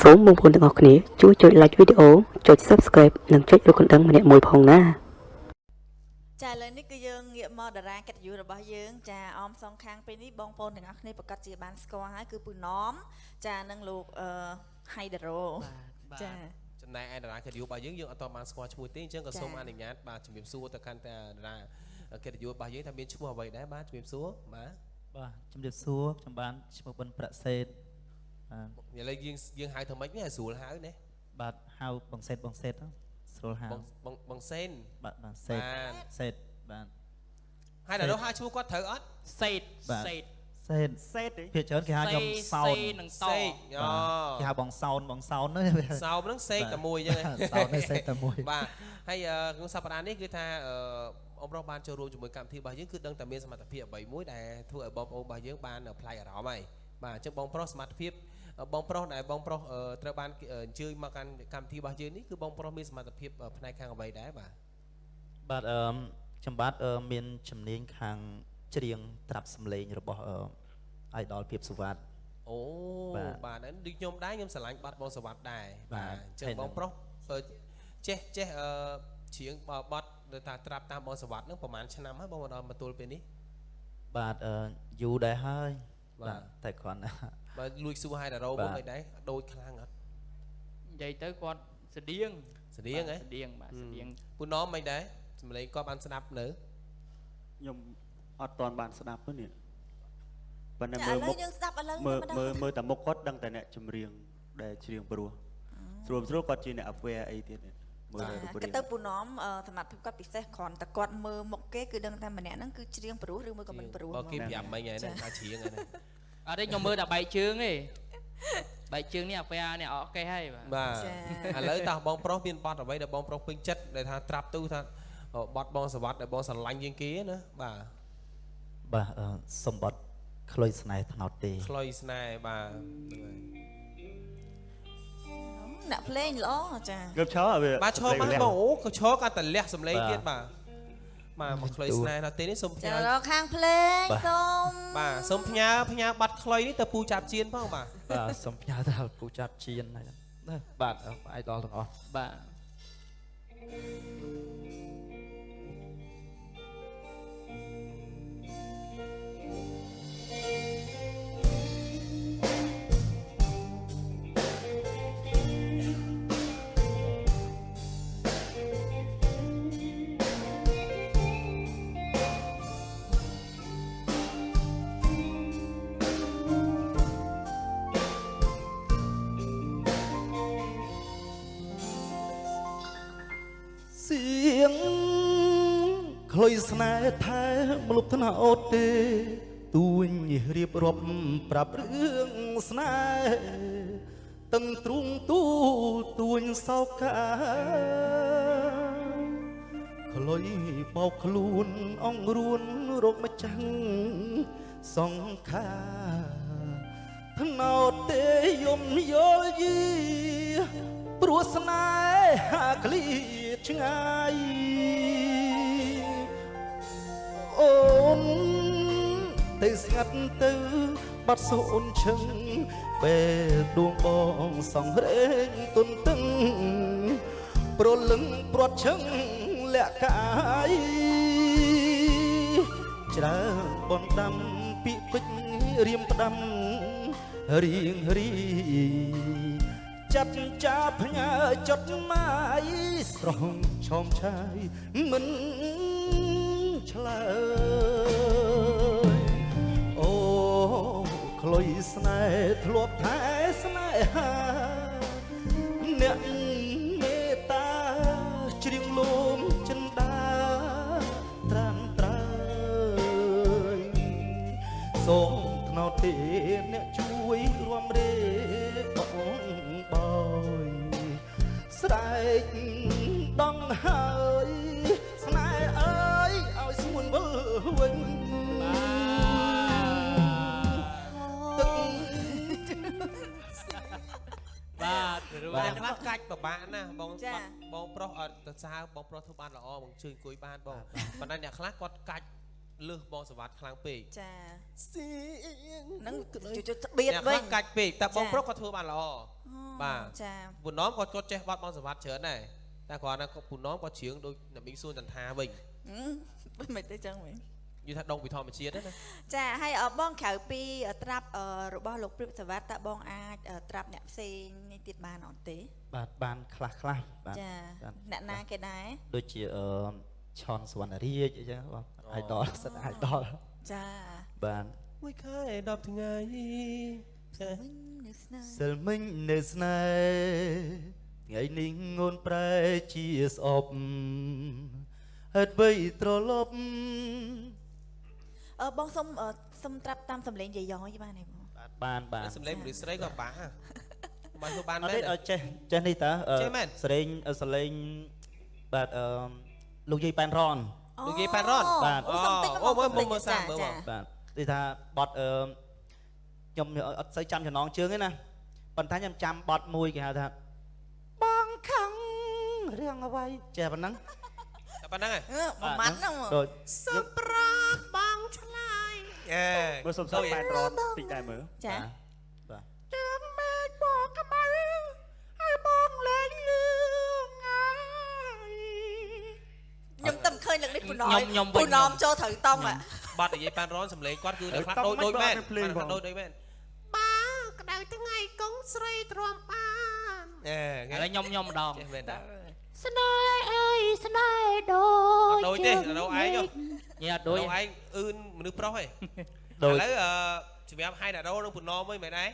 សូមបងប្អូនទាំងអស់គ្នាជួយចុច like វីដេអូចុច subscribe និងចុចរូបកណ្ដឹងម្នាក់មួយផងណាចាឥឡូវនេះគឺយើងងាកមកតារាកិត្តិយសរបស់យើងចាអមសងខាងពេលនេះបងប្អូនទាំងអស់គ្នាប្រកាសជាបានស្គាល់ហើយគឺពូណមចានិងលោកហៃដារ៉ូចាចំណែកឯតារាកិត្តិយសរបស់យើងអត់ទាន់បានស្គាល់ឈ្មោះទេអញ្ចឹងក៏សូមអនុញ្ញាតបាទជំរាបសួរទៅកាន់តារាកិត្តិយសរបស់យើងថាមានឈ្មោះអ្វីដែរបាទជំរាបសួរបាទជំរាបសួរខ្ញុំបានឈ្មោះប៊ុនប្រាក់សេតឥឡូវយើងហៅថាម៉េចនេះស្រួលហៅណាបាទហៅបងសេតស្រួលហៅបងសេនបាទសេតបាទហើយដល់ហៅឈ្មោះគាត់ត្រូវអត់សេតភាគច្រើនគេហៅខ្ញុំសោននឹងសេកគេហៅបងសោនហ្នឹងសោមហ្នឹងសេកតែមួយអញ្ចឹងសោននេះសេកតែមួយបាទហើយក្នុងសប្តាហ៍នេះគឺថាអ៊ំប្រុសបានចូលរួមជាមួយកម្មវិធីរបស់យើងគឺដឹងតែមានសមត្ថភាពអ្វីមួយដែលធ្វើឲ្យបងប្អូនរបស់យើងបានផ្លាយអារម្មណ៍ហើយបាទអញ្ចឹងបងប្រុសសមត្ថភាពបងប្រុសដែលបងប្រុសត្រូវបានអញ្ជើញមកកាន់កម្មវិធីរបស់យើងនេះគឺបងប្រុសមានសមត្ថភាពផ្នែកខាងអ្វីដែរបាទខ្ញុំបាទមានជំនាញខាងច្រៀងត្រាប់សម្លេងរបស់idol ភាពសុវត្ថិអូបាទដូចខ្ញុំដែរខ្ញុំស្រឡាញ់បាត់បងសុវត្ថិដែរបាទអញ្ចឹងបងប្រុសចេះច្រៀងបត់ដូចថាត្រាប់តាមបងសុវត្ថិហ្នឹងប្រហែលឆ្នាំហើយបងមកដល់មកទល់ពេលនេះបាទយូរដែរហើយបាទតែគ្រាន់បាទលួចសួរឲ្យតារ៉ូមកមិនដែរដូចខ្លាំងអត់និយាយទៅគាត់ស្តៀងហ៎ស្តៀងបាទស្តៀងពូណមមិនដែរសម្លេងគាត់បានស្ដាប់នៅខ្ញុំអត់ទាន់បានស្ដាប់ទេនេះប៉ុន្តែមើលតែមុខគាត់ដឹងតែអ្នកចម្រៀងដែលច្រៀងព្រោះស្រួលគាត់ជាអ្នក aware អីទៀតមើលទៅទៅពូណមសមត្ថភាពគាត់ពិសេសគ្រាន់តែគាត់មើលមុខគេគឺដឹងតែម្នាក់ហ្នឹងគឺច្រៀងព្រោះឬមួយក៏មិនព្រោះគេប្រាប់មិញហើយណាថាច្រៀងហើយណាអត់ទេខ្ញុំមើលតែបែកជើងទេបែកជើងនេះអាហ្វែនេះអត់គេហើយបាទឥឡូវតោះបងប្រុសមានបទអ្វីដែលបងប្រុសពេញចិត្តដែលថាត្រាប់ទូថាបទបងសវត្តដែលបងស្រឡាញ់ជាងគេណាបាទសម្បត្តិខ្លុយស្នេហ៍ថ្នោតទេខ្លុយស្នេហ៍បាទអ្នកភ្លេងល្អចាងើបឈរបាទឈរបានបងអូក៏ឈរក៏តលះសំឡេងទៀតបាទមកខ្លុយស្នេហ៍ដល់ទេនេះសូមផ្ញើចាខាងភ្លេងសូមបាទសូមផ្ញើបាត់ខ្លុយនេះទៅពូចាប់ជៀនផងបាទសូមផ្ញើទៅពូចាប់ជៀនហើយបាទអាយដល់ទាំងអស់បាទសៀងខ្លុយស្នេហ៍ថែមលុបថ្នោតទេទួញរៀបរាប់ប្រាប់រឿងស្នេហ៍តឹងទ្រូងទួញសោកកាខ្លុយបោកខ្លួនអង្រួនរកម្ចាំងសង្ខាថ្នោតទេយំយល់យីព្រោះស្នេហាឃ្លៀតឆ្ងាយអូនទៅស្ងាត់ទៅបាត់សូនឈឹងពេលដួងបងសង្រេងទុនតឹងប្រលឹងព្រាត់ឈឹងលាក់កាយច្រើនបនដាំពីពេជ្ររៀមផ្ដាំរៀងរីចាត់ចាផ្ញើចត់ម៉ាយស្រងឆោមឆាយមិនឆ្លើយអូខ្លុយស្នេហ៍ធ្លាប់ថែស្នេហាអ្នកមេត្តាច្រៀងលំចិនដាត្រាំត្រើយសូមថ្នោតទេអ្នកជួយរួមរេបងបយស្រែកដងហើយស្នេហ៍អើយឲ្យស្មួនវិលវិញបាទអ្នកខ្លះកាច់ប្របាក់ណាបងប្រុសអត់ទៅសើបងប្រុសធ្វើបានល្អបងជួយអង្គុយបានបងប៉ុន្តែអ្នកខ្លះគាត់កាច់ លឺបងសវត្តខ្លាំងពេក ចា សៀង នឹងជួយបៀត អ្នក វិញ ខ្លះកាច់ពេកតែបងប្រុសគាត់ធ្វើបានល្អ បាទ ចា ពូណមគាត់ចេះបាត់បងសវត្តច្រើនដែរតែគ្រាន់តែពូណមគាត់ច្រៀងដូចអ្នកមីងសួនចន្ទាវិញ មិនទៅចឹងវិញ និយាយថាដងពីធម្មជាតិណា ចាហើយបងក្រៅពីត្រាប់របស់លោកព្រាបសវត្តតើបងអាចត្រាប់អ្នកផ្សេងនេះទៀតបានអត់ទេ បាទបានខ្លះបាទ ចាអ្នកណាគេដែរ ដូចជាឆនសវណ្ណរាជអញ្ចឹងបងអាយដល់សិតអាយដល់ ចា បាទ មួយខែ10ថ្ងៃ នៅស្នេហ៍ សិលមិញនៅស្នេហ៍ថ្ងៃនេះងូនប្រែជាស្អប់ហេតុបីត្រឡប់ បងសុំត្រាប់តាមសម្លេងយាយយ៉យបានទេបង បាទ សំឡេងមនុស្សស្រីក៏បាក់បានធ្វើបាន អត់ មែ ទេ ន ចេះនេះតើ ចេះមែន សលេងសលេងបាទលោកយាយប៉ែនរន លោកយាយប៉ែនរន បាទ សុំតិច អូមើលសាមើល បាទទីថាបត់ខ្ញុំអត់សូវចាំចំណងជើងទេណាប៉ុន្តែខ្ញុំចាំបត់មួយគេហៅថាបងខឹងរឿងអ្វីចេះប៉ុណ្ណឹង តែប៉ុណ្្នឹងហ៎ មួយម៉ាត់ហ្នឹង ដូច សម្រាប់បងឆ្លើយអេ មើលសុំសុំប៉ែនរនតិចដែរមើល ចា បាទ ចាំមេឃបងក្បៅឲ្យបងលេងលឿងហើយ ខ្ញុំតែមិនឃើញលើកនេះពូណម ខ្ញុំវិញ ពូណមចូលត្រូវតង់ហ่ะ បាត់និយាយប៉ែនរនសំឡេងគាត់គឺអ្នកខ្លះដូចមែនខ្លះដូចមែនបាទក្តៅថ្ងៃកងស្រីទ្រាំបានអេ ឥឡូវខ្ញុំម្ដង ចេះមែនតា ស្នេហ៍អើយស្នេហ៍ដូ អត់ ច ដូចទេដល់ឯង ញ៉ាំអត់ដូច ដល់ឯងអឺនមនុស្សប្រុសហ៎ ដូច ឥឡូវជំរាបហៃណាដូនឹងពូណមវិញមែនដែរ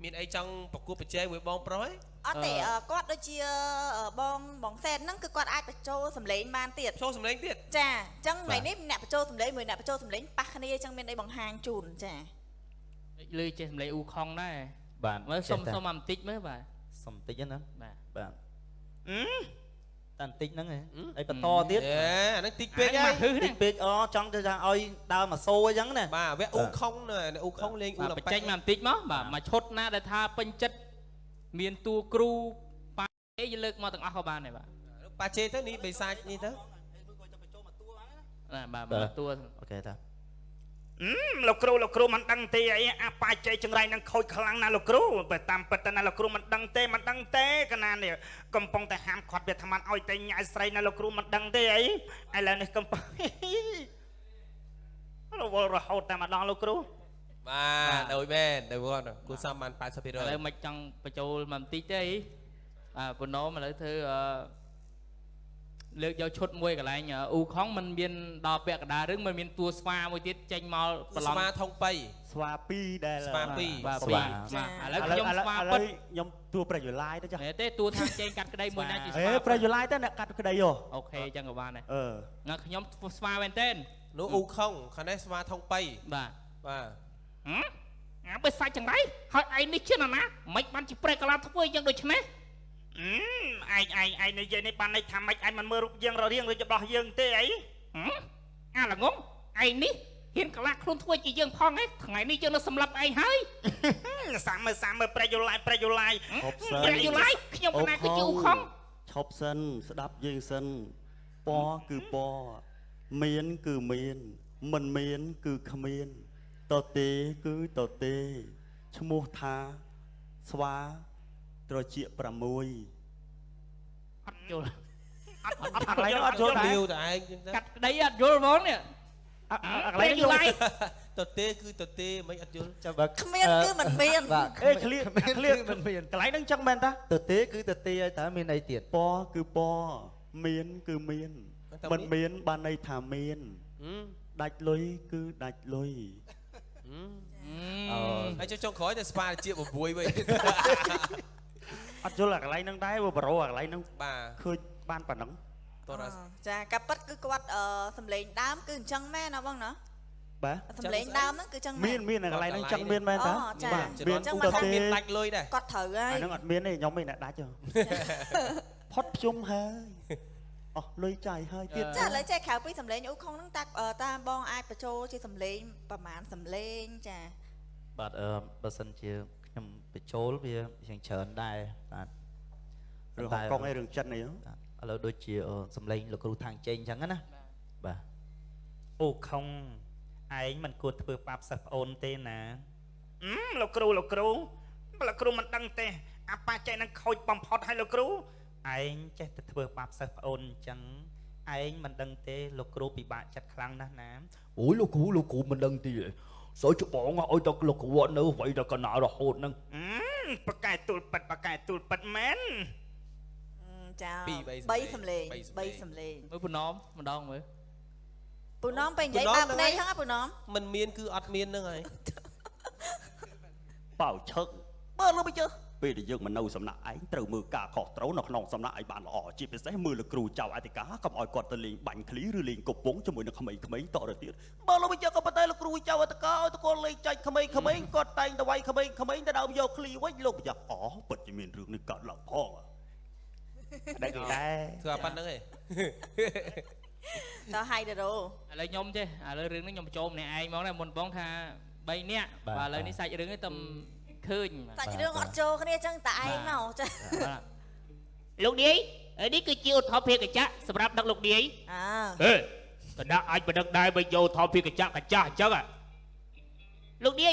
មានអីចង់ប្រគួតប្រជែងមួយបងប្រុសហ៎ អត់ទេគាត់ដូចជាបងសែនហ្នឹងគឺគាត់អាចបញ្ចូលសម្លេងបានទៀត ចូលសំឡេងទៀត ចាអញ្ចឹងថ្ងៃនេះអ្នកបញ្ចូលសម្លេងមួយអ្នកបញ្ចូលសម្លេងប៉ះគ្នាអញ្ចឹងមានអីបង្ហាញជូនចា លឺចេះសម្លេងអ៊ូខុងដែរ បាទ មើលសុំមកបន្តិចមើលបាទ សុំតិចណា បាទ បាទតែបន្តិចហ្នឹងឯងឲ្យបន្តទៀត អេអាហ្នឹងតិចពេក អា ហើ នេះ យ មកហឹស តិ នេះ ចពេកចង់ទៅថាឲ្យដើរមកសូអញ្ចឹងណា បាទវគ្គអ៊ូខុងអ៊ូខុងលេងអ៊ូ បាទ លំ បញ្ ប៉ែ ចេញមកបន្តិចមកបាទមកឈុតណាដែលថាពេញចិត្តមានតួគ្រូប៉ាអីយើងលើកមកទាំងអស់ក៏បានដែរបាទ ប៉ាជេទៅនេះបិសាចនេះទៅ ណាបាទមកតួ អូខេតា លោកគ្រូមិនដឹងទេអីអាបាចៃចង្រៃនឹងខូចខ្លាំងណាស់លោកគ្រូបើតាមពិតទៅណាលោកគ្រូមិនដឹងទេកណានេះកំពុងតែហាមខាត់វាថ្មឲ្យតែញ៉ាយស្រីណាលោកគ្រូមិនដឹងទេអីឥឡូវនេះកំពុងរហូតតែម្ដងលោកគ្រូ បាទដូចមែនដូចគាត់គូសំបាន 80% ឥឡូវមិនចង់បញ្ចូលមកបន្តិចទេបាទពណ៌ឥឡូវធ្វើលើកយកឈុតមួយកន្លែងអ៊ូខុងมันមានដល់ពាក់កណ្ដាលរឿងมันមានតួស្វាមួយទៀតចេញមកប្រឡំ ស្វាធំប៉ៃ ស្វា2ដែល ស្វាពីរ បាទ ស្វា ឥឡូវខ្ញុំស្វាពិត ខ្ញុំតួប្រយុឡាយទៅចាស់ ទេតួថាចេញកាត់ក្តីមួយណាជាស្ អេ វា ប្រយុឡាយទៅអ្នកកាត់ក្តីហ៎ អូខេអញ្ចឹងក៏បានដែរ អឺ ណាខ្ញុំស្វាមែនទេ នោះអ៊ូខុងខាងនេះស្វាធំប៉ៃ បាទ បាទ អាបើសាច់ចង្រៃហើយឯងនេះជាណាមិនបានជាប្រេកកាឡាធ្វើយ៉ាងដូចនេះ ឯងនិយាយនេះបានន័យថាម៉េចឯងមិនមើលរូបយើងររៀងដូចរបស់យើងទេអី អាល្ងងឯងនេះហ៊ានកលាខ្លួនធ្វើជាយើងផងឯងថ្ងៃនេះយើងនៅសម្លាប់ឯងហើយ សាំមើលប្រយុឡាយ ឈប់សិន ប្រយុឡាយខ្ញុំកណាគឺជាអ៊ូខុង ឈប់សិនស្ដាប់យើងសិនពគឺពមានគឺមានមិនមានគឺគ្មានតទេគឺតទេឈ្មោះថាស្វាត្រចៀក6 អត់យល់ អត់កន្លែងនោះអត់យល់ដែរ លាវតែឯងចឹងទៅ កាត់ក្តីអត់យល់ហ្មងនេះ កន្លែងនោះយល់ តទេគឺតទេមិនអត់យល់ ចាំបើ គ្មានគឺមិនមាន បាទ អេឃ្លៀកមិនមានកន្លែងហ្នឹងចឹងមែនតា ទៅទេគឺទៅទេហើយតើមានអីទៀត ពគឺពមានគឺមានមិនមានបានន័យថាមានដាច់លុយគឺដាច់លុយ ហើយចុងក្រោយទៅស្វាជា6វិញ អត់យល់អាកន្លែងហ្នឹងដែរបើប្រូអាកន្លែងហ្នឹង បាទ ឃើញបានប៉ុណ្ណឹង តោះ ចាកាប៉ិតគឺគាត់សម្លេងដើមគឺអញ្ចឹងមែនណាបងណា បាទ សម្លេងដើមហ្នឹងគឺអញ្ចឹងមែ មានអាកន្លែងហ្នឹងចឹងមានមែនតា ចា មាន ចឹង ឧ មក ទា ថា ហរណ៍ មានដាច់លុយដែរ គាត់ត្រូវហើយ អាហ្នឹងអត់មានទេខ្ញុំឯងអ្នកដាច់ហ៎ផុតភ្ជុំហើយអស់លុយចាយហើយទៀត ចាឥឡូវចេះក្រៅពីសម្លេងអ៊ូខុងហ្នឹងតាបងអាចបញ្ចូលជាសម្លេងប្រហែលសម្លេងចា បាទបើសិនជាខ្ញុំបញ្ចូលវាយ៉ាងច្រើនដែរបាទ រឿងហុងកុងឯរឿងចិនអី ឥឡូវដូចជាសំឡេងលោកគ្រូທາງចេញអញ្ចឹងណាបាទ អូខុងឯងមិនគួរធ្វើបាបសិស្សប្អូនទេណាលោកគ្រូលោកគ្រូមិនដឹងទេអបច្ច័យនឹងខូចបំផុតឲ្យលោកគ្រូឯងចេះតែធ្វើបាបសិស្សប្អូនអញ្ចឹងឯងមិនដឹងទេលោកគ្រូពិបាកចិត្តខ្លាំងណាស់ណា អូយលោកគ្រូមិនដឹងទេសើចច្បងឲ្យតលោកគ្រូនៅអ្វីដល់កណារហូតហ្នឹង បកែទូលប៉ិតមែន ចា3សំលេង3សំលេង មើលពូណមម្ដងមើល ពូណមពេលនិយាយបើភ្នែកហ្នឹងពូណម មិនមានគឺអត់មានហ្នឹងហើយ ប៉ៅឈឹកបើលោកមិនជើពេលដែលយើងមកនៅសំណាក់ឯងត្រូវមើលការខុសត្រូវនៅក្នុងសំណាក់ឯងបានល្អជាពិសេសមើលលោកគ្រូចៅអធិការកុំឲ្យគាត់ទៅលេងបាញ់ឃ្លីឬលេងកពងជាមួយនឹងក្មេងៗតទៅទៀតបើលោកមិនជើក៏ប៉ុន្តែលោកគ្រូចៅអធិការឲ្យតកូនលេងចាច់ក្មេងៗគាត់តែងតែវាយក្មេងៗទៅដើមយកឃ្លីវិញលោកមិនជើពិតជាមានរឿងនេះកើតឡើងផង ដឹងទេ ធ្វើប៉ុណ្្នឹងឯង តើ Hydro ឥឡូវខ្ញុំចេះឥឡូវរឿងនេះខ្ញុំបញ្ចូលម្នាក់ឯងមកដែរមុនបងថា3នាក់បាទឥឡូវនេះសាច់រឿងនេះតែឃើញ សាច់រឿងអត់ចូលគ្នាអញ្ចឹងតែឯងមកចា លោកនាយនេះគឺជាឧទ្ធម្ភាគចក្រសម្រាប់ដឹកលោកនាយ ហេតដាក់អាចបដឹកដែរបើយកថោភាគចក្រកាចាស់អញ្ចឹង លោកនា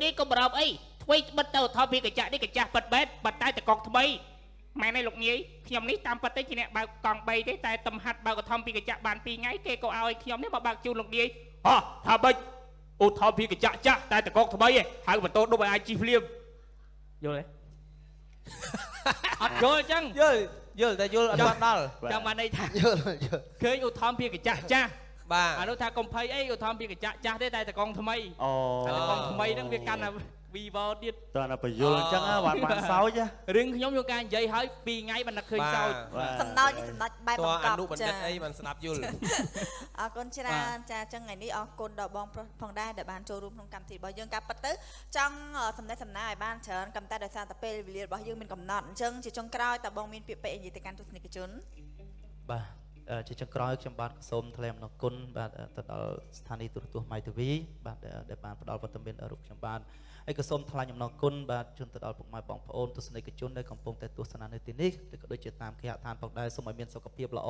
យកុំបារម្ភអីធ្វើបិទទៅឧទ្ធម្ភាគចក្រនេះកាចាស់ប៉ិតបែតប៉ុន្តែតកកថ្មីម៉ែណែលោកនាយខ្ញុំនេះតាមពិតទៅជាអ្នកបើកកង់3ទេតែតំហាត់បើកឧទ្ធម្ភាគចក្របាន2ថ្ងៃគេក៏ឲ្យខ្ញុំនេះមកបើកជូនលោកនាយ ថាបិចឧទ្ធម្ភាគចក្រចាស់តែតកកថ្មីឯងហៅបន្ទោដប់ឲ្យអាចជីភ្លាម យល់ទេអត់យល់អញ្ចឹង យល់តែយល់អត់ដល់ ចាំបានន័យថាឃើញឧទ្ធម្ភាគចក្រចាស់ បាទ អានោះថាកុំភ័យអីឧទ្ធម្ភាគចក្រចាស់ទេតែតកងថ្មី អូ តែតកងថ្មីហ្នឹងវាកាន់តែ Vivo ទៀត តើណាបញ្យល់អញ្ចឹងបានសោច រឿងខ្ញុំយកការនិយាយឲ្យ2ថ្ងៃបាននឹកឃើញសោច សំដៅនេះសម្ដេចបែបបង្កប់ អនុបណ្ឌិតអីបានស្ដាប់យល់ អរគុណច្រើនចាអញ្ចឹងថ្ងៃនេះអរគុណដល់បងប្រុសផងដែរដែលបានចូលរួមក្នុងកម្មវិធីរបស់យើងការពិតទៅចង់សម្ដែងសម្ដាយឲ្យបានច្រើនកំតែដោយសារតែពេលវេលារបស់យើងមានកំណត់អញ្ចឹងជាចុងក្រោយតើបងមានពាក្យពេចន៍និយាយទៅកាន់ទស្សនិកជន បាទជាចុងក្រោយខ្ញុំបាទសូមថ្លែងអំណរគុណបាទទៅដល់ស្ថានីយទូរទស្សន៍ម៉ៃធីវីបាទដែលបានផ្ដល់វត្តមានដល់រូបខ្ញុំបាទហើយក៏សូមថ្លែងអំណរគុណបាទជូនទៅដល់ពុកម៉ែបងប្អូនទស្សនិកជនដែលកំពុងតែទស្សនានៅទីនេះក៏ដូចជាតាមគេហដ្ឋានផងដែរសូមឲ្យមានសុខភាពល្អ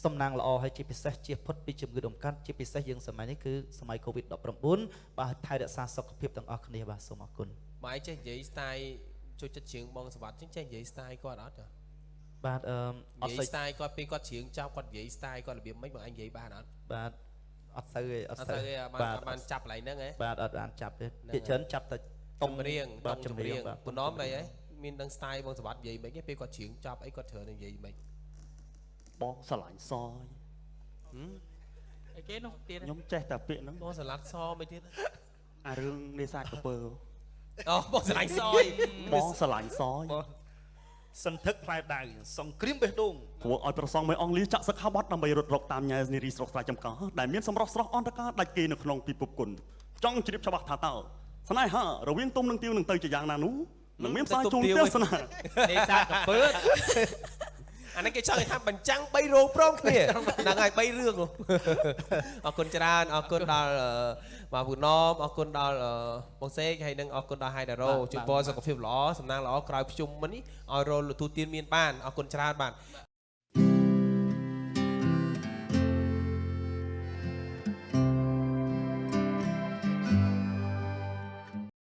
សំណាងល្អហើយជាពិសេសជាផុតពីជំងឺដំកាត់ជាពិសេសយើងសម័យនេះគឺសម័យ COVID-19 បាទថែរក្សាសុខភាពទាំងអស់គ្នាបាទសូមអរគុណ ម៉ែចេះនិយាយ style ជួយចិត្តជើងបងសវត្តចេះនិយាយ style គាត់អត់ចា បាទអត់ style គាត់ពេលគាត់ជើងចប់គាត់និយាយ style គាត់របៀបម៉េចបងឯងនិយាយបានអត់ បាទអត់ទៅទេអត់ទៅទេ បានចាប់កន្លែងហ្នឹងហ៎ បាទអត់បានចាប់ទេពាក្យច្រើនចាប់តែតុង ចម្រៀង បាទចម្រៀង ពណ៌អីហ៎មានដឹង style បងសវត្តនិយាយម៉េចពេលគាត់ជើងចប់អីគាត់ច្រើននិយាយម៉េច បងស្រឡាញ់សយ អីគេនោះទៀត ខ្ញុំចេះតែពាក្យហ្នឹង បងសាឡាត់សមិនទៀត អារឿងនេសាទកពើ អូបងស្រឡាញ់សយ បងស្រឡាញ់សយ សន្ធឹកផ្លែដៅសង្គ្រាមបេះដូង ព្រោះឲ្យប្រសងមួយអង់គ្លេសចាក់សឹកហាបាត់ដើម្បីរត់រកតាមញ៉ែនារីស្រុកស្រែចម្ការដែលមានសម្រស់ស្រស់អន្តរការដាច់គេនៅក្នុងពិភពគុណចង់ជ្រាបច្បាស់ថាតើស្នេហារវាងទុំនិងទាវនឹងទៅជាយ៉ាងណានោះនឹងមានផ្សាយជូនទស្សនា នេសាទកពើ អានេះគេចង់ឲ្យថាបញ្ចាំង3រោងព្រមគ្នាហ្នឹងហើយ3រឿងអរគុណច្រើនអរគុណដល់បាទពូណមអរគុណដល់បងសេកហើយនឹងអរគុណដល់ Hydro ជូនពរសុខភាពល្អសំណាងល្អក្រោយភ្ជុំមិញនេះឲ្យរលទូទានមានបានអរគុណច្រើនបាទ